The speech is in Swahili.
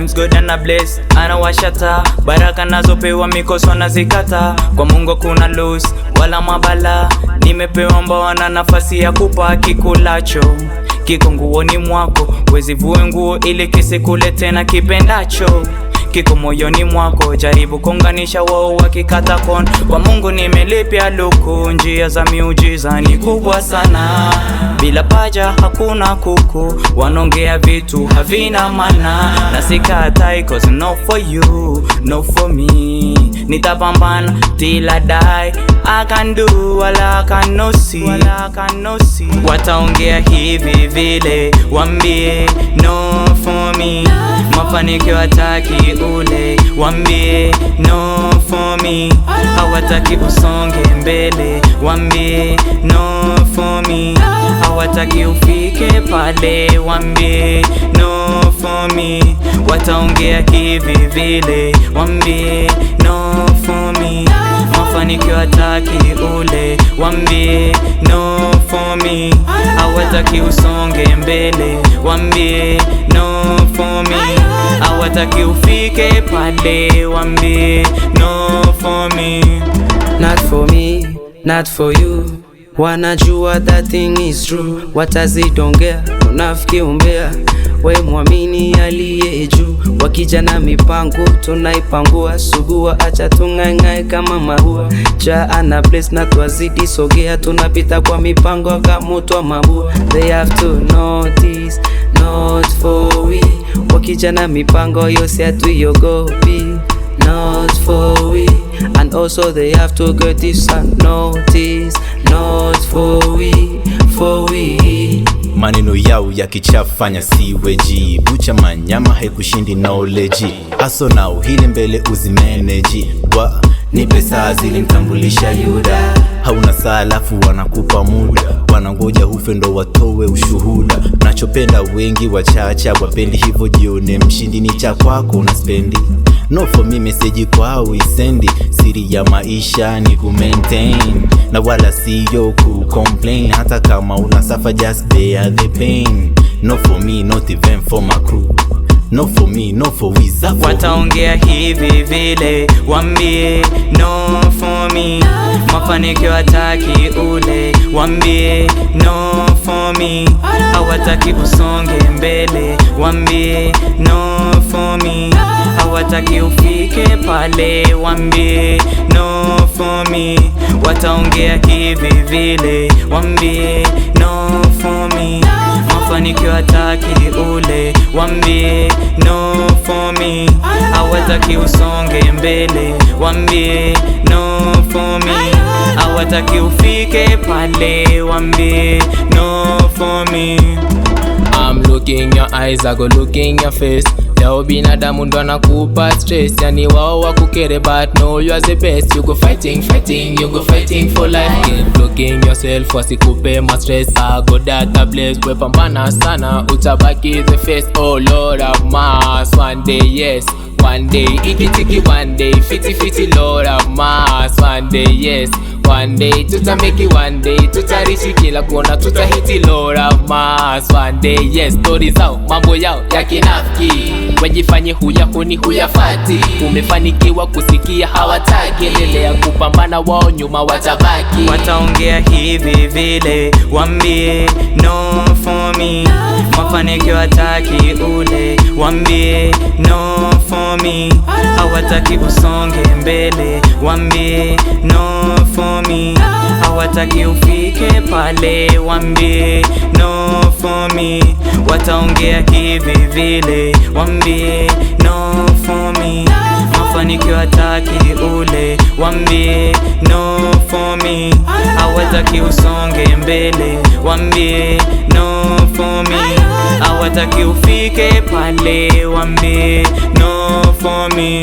times good and a bless. Anawashata baraka nazopewa mikoso nazikata. Kwa Mungu kuna lose wala mabala. Nimepewa mbawa na nafasi ya kupa kikulacho. Kiko nguoni mwako, wezi vue nguo ili kisikule tena kipendacho. Kiko moyoni mwako, jaribu konganisha wao wakikata kon. Kwa Mungu nimelipia luku, njia za miujiza ni kubwa sana. Bila paja hakuna kuku, wanongea vitu havina maana. Na sikatai cause not for you, not for me. Nitapambana till I die. I can do wala I cannot see. Wataongea hivi vile, wambie no for me. Mafanikio hataki ule, wambie no for me. Hawataki usonge mbele, wambie no for me. Hawataki ufike pale, wambie no for me. Wataongea hivi vile, wambie no for me. Mafanikio hataki ule, wambie no for me. Hawataki usonge mbele, wambie no for me. Hawataki ufike pale, wambie no for me. Not for me, not for you. Wanajua that thing is true. Watazidongea, unafiki umbea. We muamini aliye juu. Wakija na mipango, tunaipangua. Sugua acha tung'aing'ae kama maua. Ja ana bless na twazidi sogea. Tunapita kwa mipango kama moto wa mabua. They have to notice, not for we. Wakija na mipango yose hatuiogopi, not for we. And also they have to get this and notice, not for we, for we. Maneno yao ya kichafanya siweji. Bucha manyama haikushindi knowledge. Aso na uhili mbele uzimeneji. Ni pesa zilimtambulisha Yuda. Hauna saa alafu wanakupa muda. Wanangoja ufe ndo watowe ushuhuda. Nachopenda wengi wachacha wapendi hivyo jione mshindi ni cha kwako unaspendi. No for me message kwao isendi. Siri ya maisha ni kumaintain. Na wala siyo kucomplain. Hata kama unasafa just bear the pain. No for me, not even for my crew. No for me, no for we. Wataongea hivi vile, wambie no for me. Mafanikio hataki ule, wambie no for me. Hawataki usonge mbele, wambie no for me. Hawataki ufike pale, wambie no for me. Wataongea hivi vile, wambie no for me. Mafanikio hataki ule, wambie no for me. Hawataki usonge mbele, wambie no for me. Hawataki ufike pale, wambie no for me. I'm looking your eyes, I go look in your face. Leo binadamu ndo anakupa stress. Yani wao wakukere but know you are the best. You go fighting, you go fighting for life. Keep looking yourself wasikupe ma stress. I go data bless, we pambana sana. Utabaki the face, oh Lord of mass. One day yes, one day iki one day fiti Lord of mass. One day yes, one day tutameki, one day tutarishi kila kona, tutahiti Lord of mass. One day yes, stories zao mambo yao ya kinafiki. Wajifanye huyahuni huyafati. Umefanikiwa kusikia hawataki. Endelea kupambana wao nyuma watabaki. Wataongea hivi vile, wambie no for me. Mafanikio hataki ule, wambie no for me. Hawataki usonge mbele, wambie no for me. Hawataki ufike pale, wambie no for me. Wataongea hivi vile, wambie no for me. Mafanikio hataki ule, wambie no for me. Hawataki usonge mbele, wambie no for me. Hawataki ufike pale, wambie no for me.